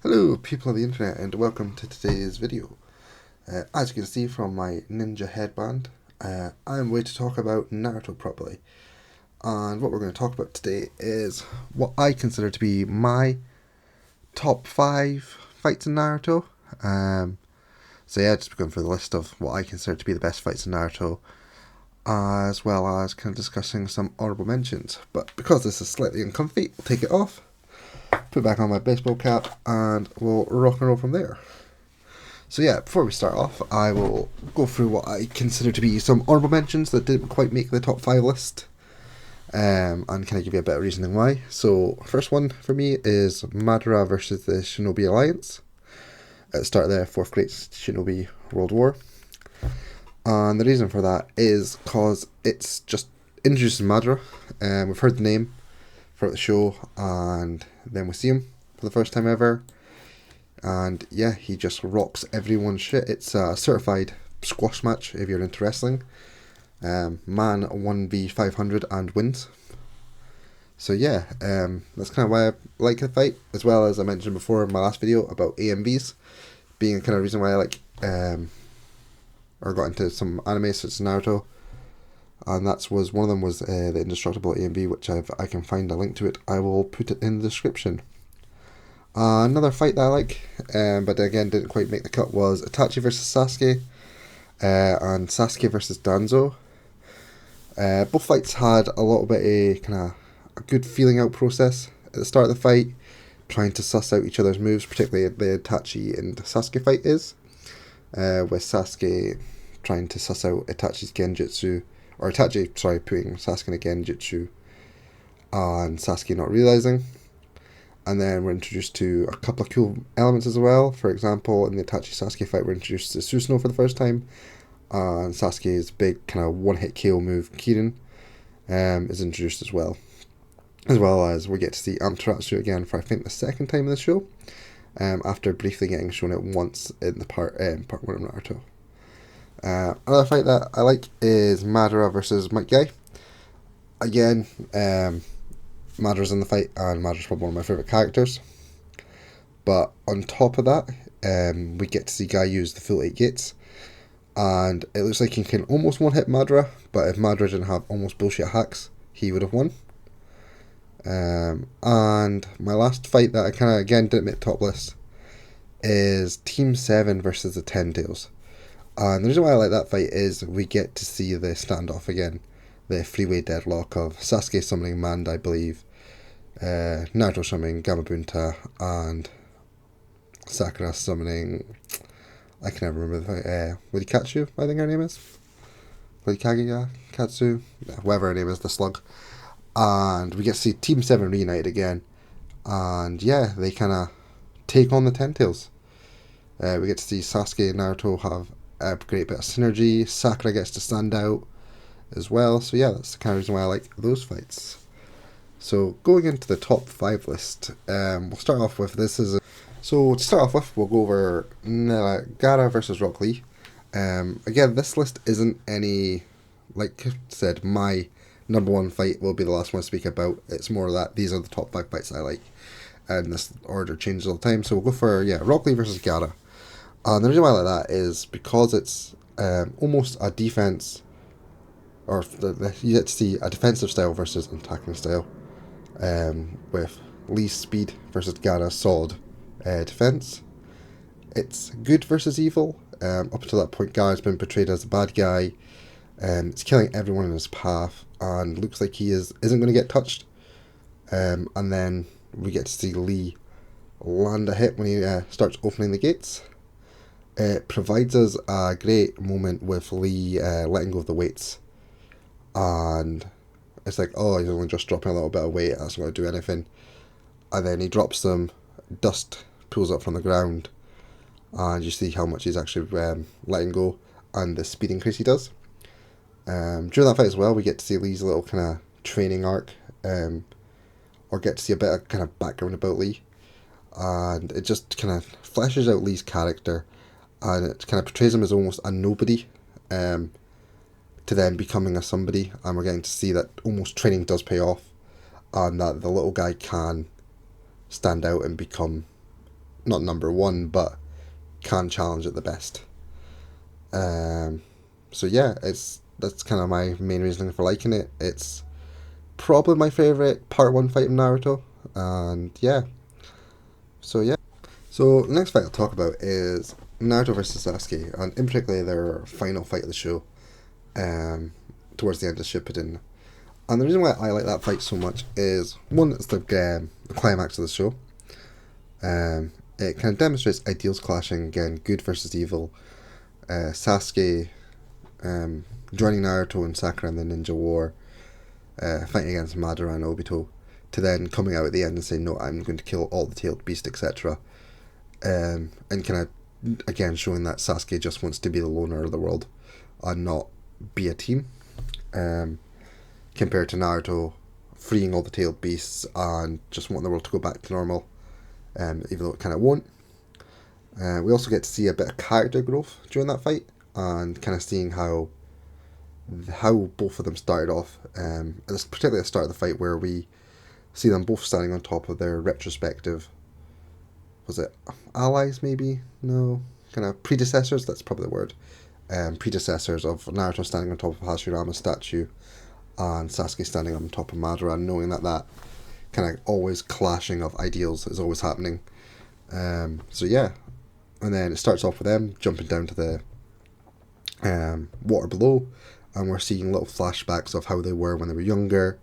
Hello people of the internet and welcome to today's video. As you can see from my ninja headband, I'm going to talk about Naruto properly. And what we're going to talk about today is what I consider to be my top 5 fights in Naruto. So yeah, just going through the list of what I consider to be the best fights in Naruto, as well as kind of discussing some honourable mentions. But because this is slightly uncomfy, I'll take it off, put back on my baseball cap, and we'll rock and roll from there. So yeah, before we start off, I will go through what I consider to be some honourable mentions that didn't quite make the top 5 list, and kind of give you a bit of reasoning why. So first one for me is Madara versus the Shinobi Alliance at the start of the 4th Great Shinobi World War. And the reason for that is because it's just introduces Madara. We've heard the name throughout the show, and then we see him for the first time ever. And yeah, he just rocks everyone's shit. It's a certified squash match if you're into wrestling. Man 1v500 and wins. So yeah, that's kind of why I like the fight, as well as I mentioned before in my last video about AMVs being kind of reason why I like, or got into some anime such as Naruto. And one of them was the Indestructible AMV, which I can find a link to it. I will put it in the description. Another fight that I like, but again didn't quite make the cut, was Itachi versus Sasuke, and Sasuke versus Danzo. Both fights had a little bit of kind of a good feeling out process at the start of the fight, trying to suss out each other's moves, particularly the Itachi and Sasuke fight is, with Sasuke trying to suss out Itachi's genjutsu, or Itachi, sorry, putting Sasuke in a genjutsu, and Sasuke not realizing. And then we're introduced to a couple of cool elements as well. For example, in the Itachi Sasuke fight, we're introduced to Susanoo for the first time. And Sasuke's big kind of one-hit KO move, Kirin, is introduced as well. As well as we get to see Amaterasu again for I think the second time in the show, after briefly getting shown it once in the part 1 of Naruto. Another fight that I like is Madara versus Might Guy. Again, Madara's in the fight, and Madara's probably one of my favourite characters. But on top of that, we get to see Guy use the full 8 gates, and it looks like he can almost one-hit Madara, but if Madara didn't have almost bullshit hacks, he would have won. And my last fight that I kind of, again, didn't make the top list is Team 7 versus the Ten Tails. And the reason why I like that fight is we get to see the standoff again. The freeway deadlock of Sasuke summoning Mand, I believe, Naruto summoning Gamabunta, and Sakura summoning, I can never remember the fight, Wurikatsu, I think her name is. Wurikagiya Katsu, whatever her name is, the slug. And we get to see Team 7 reunited again, and yeah, they kind of take on the Ten Tails. We get to see Sasuke and Naruto have a great bit of synergy. Sakura gets to stand out as well. So yeah, that's the kind of reason why I like those fights. So going into the top 5 list, we'll start off with so to start off with, we'll go over Gaara versus Rock Lee. Again, this list isn't any, like I said, my number 1 fight will be the last one to speak about. It's more that these are the top 5 fights I like, and this order changes all the time. So we'll go for Rock Lee versus Gaara. And the reason why I like that is because it's almost a defense, or you get to see a defensive style versus an attacking style, with Lee's speed versus Gaara's solid defense. It's good versus evil. Up until that point, Gaara's been portrayed as a bad guy. It's killing everyone in his path, and looks like he isn't going to get touched. And then we get to see Lee land a hit when he starts opening the gates. It provides us a great moment with Lee letting go of the weights. And it's like, oh, he's only just dropping a little bit of weight, that's not going to do anything. And then he drops them, dust pulls up from the ground, and you see how much he's actually letting go, and the speed increase he does. During that fight as well, we get to see Lee's little kind of training arc, or get to see a bit of kind of background about Lee. And it just kind of fleshes out Lee's character, and it kind of portrays him as almost a nobody, to then becoming a somebody, and we're getting to see that almost training does pay off, and that the little guy can stand out and become not number one, but can challenge at the best. So yeah, that's kind of my main reasoning for liking it. It's probably my favorite part one fight in Naruto, and yeah. So yeah. So the next fight I'll talk about is Naruto versus Sasuke, and in particular their final fight of the show, um, towards the end of Shippuden. And the reason why I like that fight so much is one, it's the climax of the show. It kind of demonstrates ideals clashing again, good versus evil. Sasuke joining Naruto and Sakura in the Ninja War, fighting against Madara and Obito, to then coming out at the end and saying, "No, I'm going to kill all the tailed beast, etc." And kind of again showing that Sasuke just wants to be the loner of the world and not be a team. Compared to Naruto freeing all the tailed beasts and just wanting the world to go back to normal, even though it kind of won't. We also get to see a bit of character growth during that fight, and kind of seeing how both of them started off. Particularly at the start of the fight, where we see them both standing on top of their retrospective, was it allies maybe? No, kind of predecessors. That's probably the word. Predecessors of Naruto standing on top of Hashirama's statue, and Sasuke standing on top of Madara, knowing that kind of always clashing of ideals is always happening. So yeah, and then it starts off with them jumping down to the water below, and we're seeing little flashbacks of how they were when they were younger,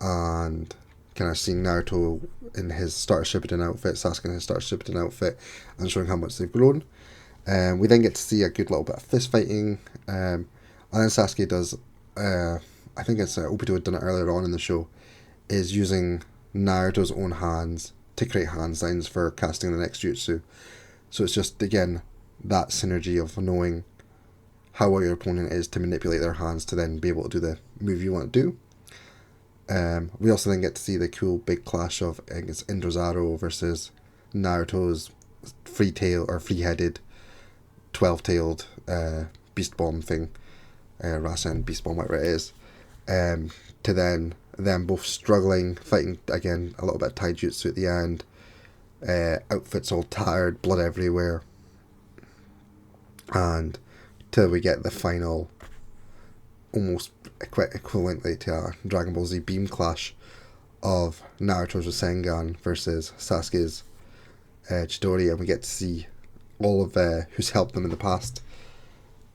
and kind of seeing Naruto in his Starter Shippuden outfit, Sasuke in his Starter Shippuden outfit, and showing how much they've grown. We then get to see a good little bit of fist fighting, and then Sasuke does, I think it's Obito had done it earlier on in the show, is using Naruto's own hands to create hand signs for casting the next jutsu. So it's just, again, that synergy of knowing how well your opponent is to manipulate their hands to then be able to do the move you want to do. We also then get to see the cool big clash of, I think it's Indrozaru versus Naruto's free-headed 12-tailed beast bomb thing, Rasen beast bomb, whatever it is, to then them both struggling, fighting again, a little bit of taijutsu at the end, outfits all tattered, blood everywhere, and till we get the final, almost equivalently to a Dragon Ball Z beam clash of Naruto's Rasengan versus Sasuke's Chidori, and we get to see all of who's helped them in the past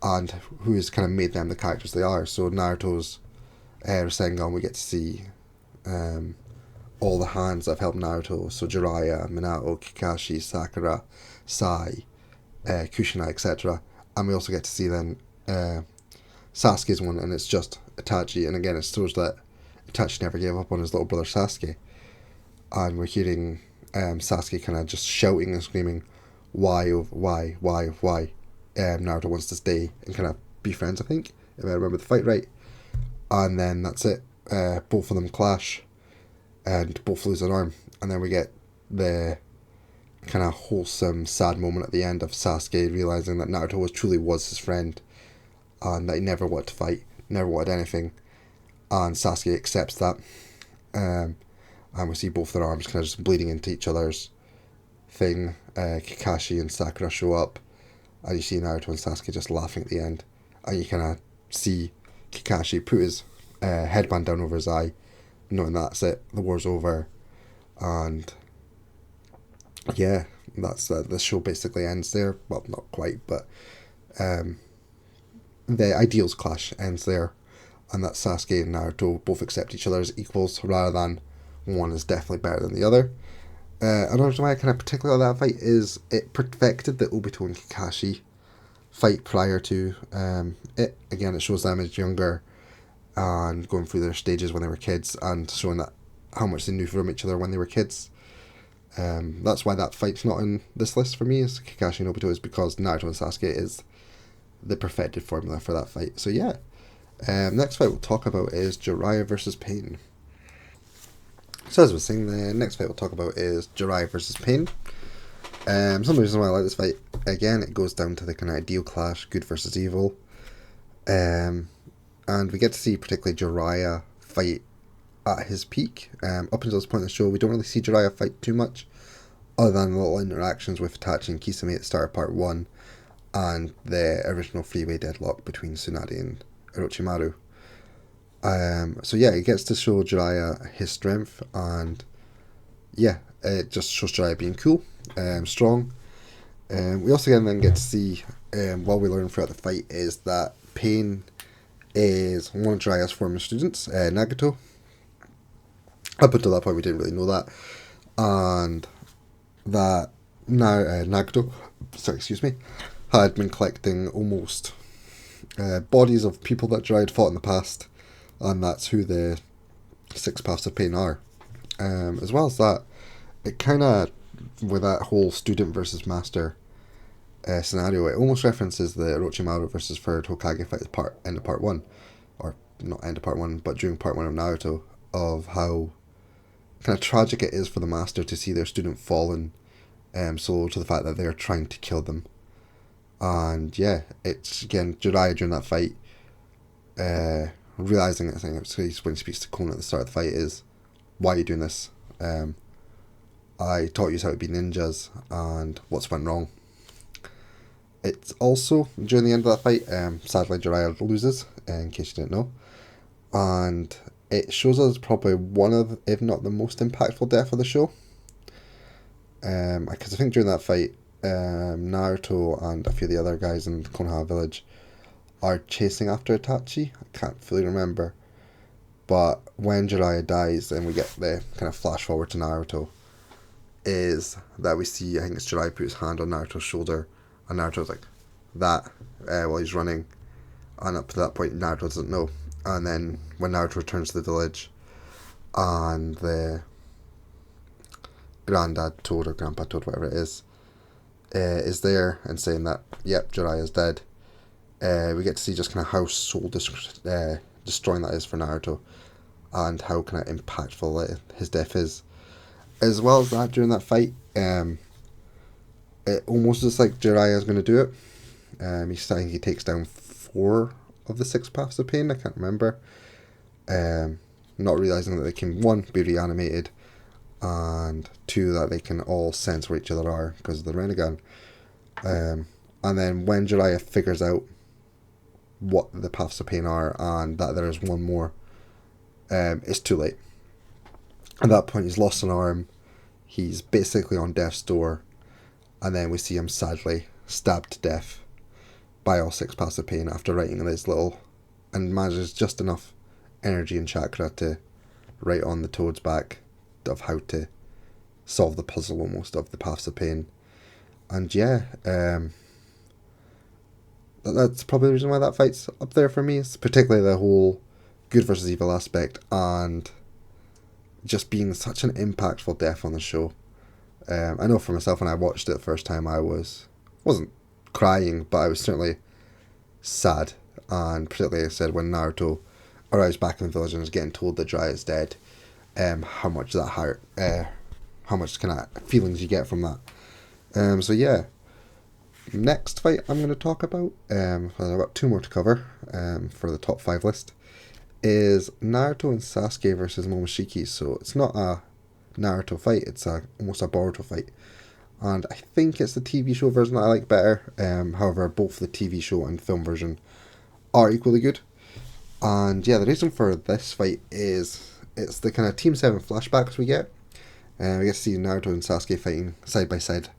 and who has kind of made them the characters they are. So Naruto's Rasengan, we get to see all the hands that have helped Naruto. So Jiraiya, Minato, Kakashi, Sakura, Sai, Kushina, etc. And we also get to see then Sasuke's one, and it's just Itachi. And again, it shows that Itachi never gave up on his little brother Sasuke. And we're hearing Sasuke kind of just shouting and screaming, why? Naruto wants to stay and kind of be friends, I think, if I remember the fight right. And then that's it. Both of them clash, and both lose an arm. And then we get the kind of wholesome, sad moment at the end of Sasuke realizing that Naruto truly was his friend, and that he never wanted to fight, never wanted anything. And Sasuke accepts that. And we see both their arms kind of just bleeding into each other's thing. Kakashi and Sakura show up, and you see Naruto and Sasuke just laughing at the end. And you kind of see Kakashi put his headband down over his eye, knowing that's it, the war's over. And yeah, that's the show basically ends there. Well, not quite, but the ideals clash ends there, and that Sasuke and Naruto both accept each other as equals, rather than one is definitely better than the other. Another reason why I kind of particularly like that fight is it perfected the Obito and Kakashi fight prior to it. Again, it shows them as younger and going through their stages when they were kids, and showing that how much they knew from each other when they were kids. That's why that fight's not in this list for me, as Kakashi and Obito, is because Naruto and Sasuke is the perfected formula for that fight. So yeah, next fight we'll talk about is Jiraiya versus Pain. So as I was saying, the next fight we'll talk about is Jiraiya versus Pain. Some reasons why I like this fight, again, it goes down to the kind of ideal clash, good versus evil. And we get to see particularly Jiraiya fight at his peak. Up until this point in the show, we don't really see Jiraiya fight too much other than little interactions with Itachi and Kisame at the start of part 1 and the original freeway deadlock between Tsunade and Orochimaru. So yeah, it gets to show Jiraiya his strength, and yeah, it just shows Jiraiya being cool, strong. We also then get to see, what we learn throughout the fight is that Pain is one of Jiraiya's former students, Nagato. Up until that point, we didn't really know that, and that now Nagato, had been collecting almost bodies of people that Jiraiya had fought in the past, and that's who the Six Paths of Pain are. As well as that, it kind of, with that whole student versus master scenario, it almost references the Orochimaru versus third Hokage fight end of part 1, or not end of part 1, but during part 1 of Naruto, of how kind of tragic it is for the master to see their student fallen, so to the fact that they're trying to kill them. And yeah, it's again Jiraiya during that fight, realizing it. I think it's when he speaks to Konan at the start of the fight is, "Why are you doing this? I taught you how to be ninjas, and what's went wrong." It's also during the end of that fight, sadly Jiraiya loses, in case you didn't know, and it shows us probably one of, if not the most impactful death of the show. Because I think during that fight, Naruto and a few of the other guys in Konoha village are chasing after Itachi. I can't fully remember, but when Jiraiya dies and we get the kind of flash forward to Naruto, is that we see, I think it's Jiraiya put his hand on Naruto's shoulder, and Naruto's like that while he's running, and up to that point Naruto doesn't know. And then when Naruto returns to the village, and the granddad Toad or grandpa Toad, whatever it is there and saying that, yep, Jiraiya's dead, we get to see just kind of how soul destroying that is for Naruto, and how kind of impactful his death is. As well as that, during that fight, it almost looks like Jiraiya's going to do it. He's saying he takes down 4 of the 6 Paths of Pain, I can't remember. Not realising that they can, 1, be reanimated, and 2, that they can all sense where each other are because of the Rinnegan. And then when Jiraiya figures out what the Paths of Pain are and that there is one more, it's too late. At that point he's lost an arm, he's basically on death's door, and then we see him sadly stabbed to death by all 6 Paths of Pain after writing this little, and manages just enough energy and chakra to write on the Toad's back of how to solve the puzzle almost of the Paths of Pain. And yeah, that's probably the reason why that fight's up there for me. It's particularly the whole good versus evil aspect, and just being such an impactful death on the show. I know for myself, when I watched it the first time, I wasn't crying, but I was certainly sad. And particularly, I said, when Naruto arrives back in the village and is getting told that Jiraiya is dead, how much that hurt, how much kind of feelings you get from that. So yeah, next fight I'm going to talk about, I've got 2 more to cover for the top 5 list, is Naruto and Sasuke versus Momoshiki. So it's not a Naruto fight, it's almost a Boruto fight, and I think it's the TV show version that I like better. However, both the TV show and film version are equally good. And yeah, the reason for this fight is it's the kind of Team 7 flashbacks we get. We get to see Naruto and Sasuke fighting side by side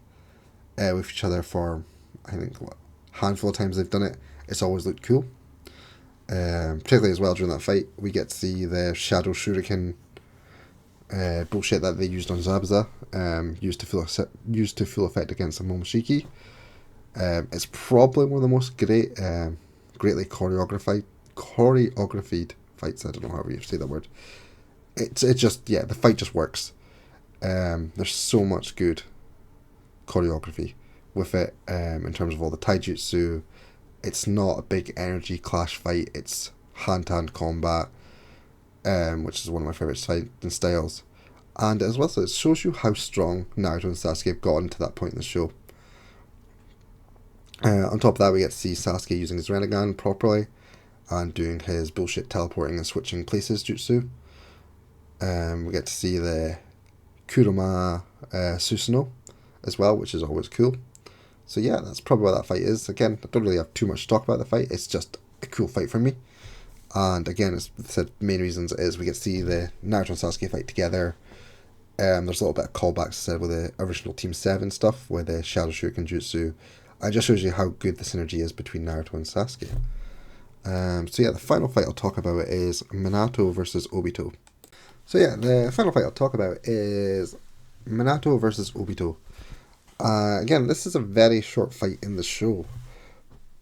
with each other for, I think, handful of times they've done it. It's always looked cool. Particularly as well during that fight, we get to see the Shadow Shuriken bullshit that they used on Zabuza, used to full effect against Momoshiki. It's probably one of the most greatly choreographed fights. I don't know how you say that word. It's just, yeah, the fight just works. There's so much good choreography with it, in terms of all the taijutsu. It's not a big energy clash fight, it's hand-to-hand combat, which is one of my favourite fighting styles. And as well, so it shows you how strong Naruto and Sasuke have gotten to that point in the show. On top of that, we get to see Sasuke using his Rinnegan properly and doing his bullshit teleporting and switching places jutsu. We get to see the Kurama Susanoo, as well, which is always cool. So yeah, that's probably what that fight is. Again, I don't really have too much to talk about the fight. It's just a cool fight for me. And again, as I said, main reasons is we get to see the Naruto and Sasuke fight together. There's a little bit of callbacks said with the original Team 7 stuff, with the Shadow Shuriken Jutsu. It just shows you how good the synergy is between Naruto and Sasuke. So yeah, the final fight I'll talk about is Minato versus Obito. So yeah, the final fight I'll talk about is Minato versus Obito. Again, this is a very short fight in the show,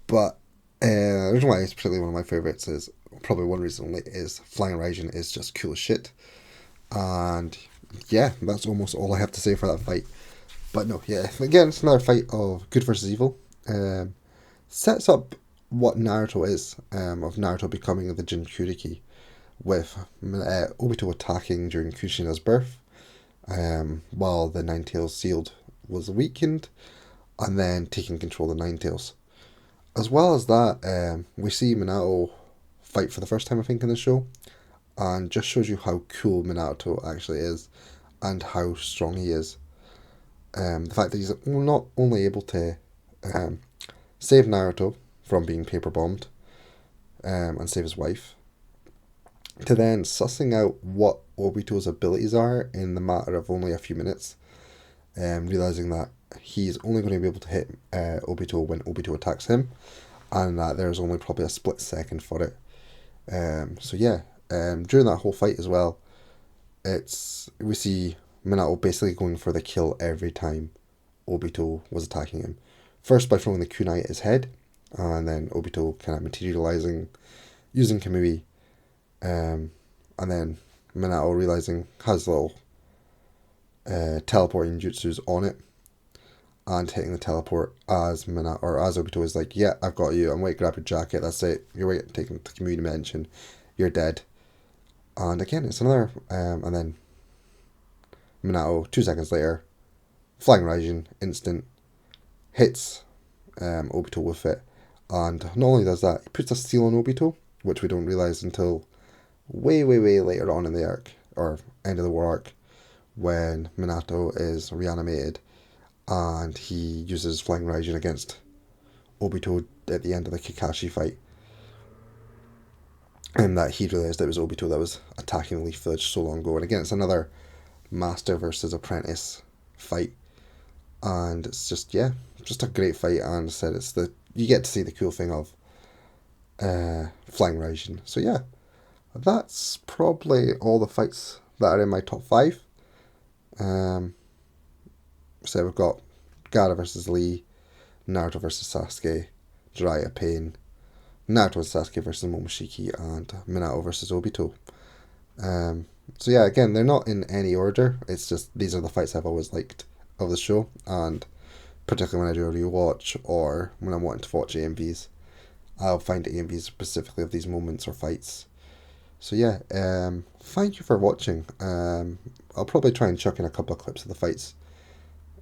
but the reason why it's particularly one of my favorites is probably one reason only is Flying Raijin is just cool as shit, and yeah, that's almost all I have to say for that fight. But no, yeah, again, it's another fight of good versus evil. Sets up what Naruto is, of Naruto becoming the Jinchuriki, with Obito attacking during Kushina's birth, while the Nine Tails sealed was weakened, and then taking control of the Nine Tails. As well as that, we see Minato fight for the first time, I think, in the show, and just shows you how cool Minato actually is, and how strong he is. The fact that he's not only able to save Naruto from being paper bombed, and save his wife, to then sussing out what Obito's abilities are in the matter of only a few minutes, realizing that he's only going to be able to hit Obito when Obito attacks him, and that there's only probably a split second for it. So yeah, during that whole fight as well, we see Minato basically going for the kill every time Obito was attacking him. First by throwing the kunai at his head, and then Obito kind of materializing, using Kamui, and then Minato realizing has little teleporting jutsus on it, and hitting the teleport as Obito is like, yeah, I've got you, I'm waiting, grab your jacket, that's it, you're waiting, taking the Kamui dimension, you're dead. And again, it's another, and then Minato, 2 seconds later, Flying Raijin, instant, hits Obito with it, and not only does that, he puts a seal on Obito, which we don't realize until way later on in the arc, or end of the war arc, when Minato is reanimated, and he uses Flying Raijin against Obito at the end of the Kakashi fight, and that he realized it was Obito that was attacking Leaf Village so long ago. And again, it's another master versus apprentice fight, and it's just, yeah, just a great fight. And said, you get to see the cool thing of Flying Raijin. So yeah, that's probably all the fights that are in my top 5. So we've got Gaara versus Lee, Naruto versus Sasuke, Jiraiya Pain, Naruto and Sasuke versus Momoshiki, and Minato versus Obito. So yeah, again, they're not in any order. It's just these are the fights I've always liked of the show, and particularly when I do a rewatch or when I'm wanting to watch AMVs, I'll find AMVs specifically of these moments or fights. So yeah, thank you for watching. I'll probably try and chuck in a couple of clips of the fights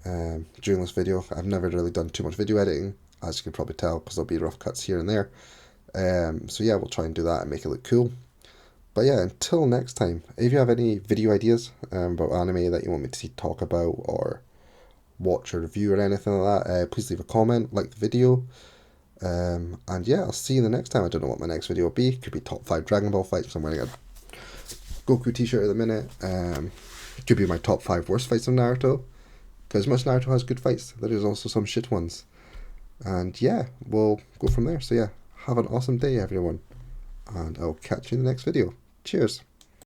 during this video. I've never really done too much video editing, as you can probably tell, because there'll be rough cuts here and there. So yeah, we'll try and do that and make it look cool. But yeah, until next time, if you have any video ideas about anime that you want me to talk about or watch or review or anything like that, please leave a comment, like the video. And yeah, I'll see you the next time. I don't know what my next video will be. Could be top 5 Dragon Ball fights. I'm wearing a Goku t-shirt at the minute. Could be my top 5 worst fights of Naruto. Because much Naruto has good fights, there is also some shit ones. And yeah, we'll go from there. So yeah, have an awesome day, everyone. And I'll catch you in the next video. Cheers.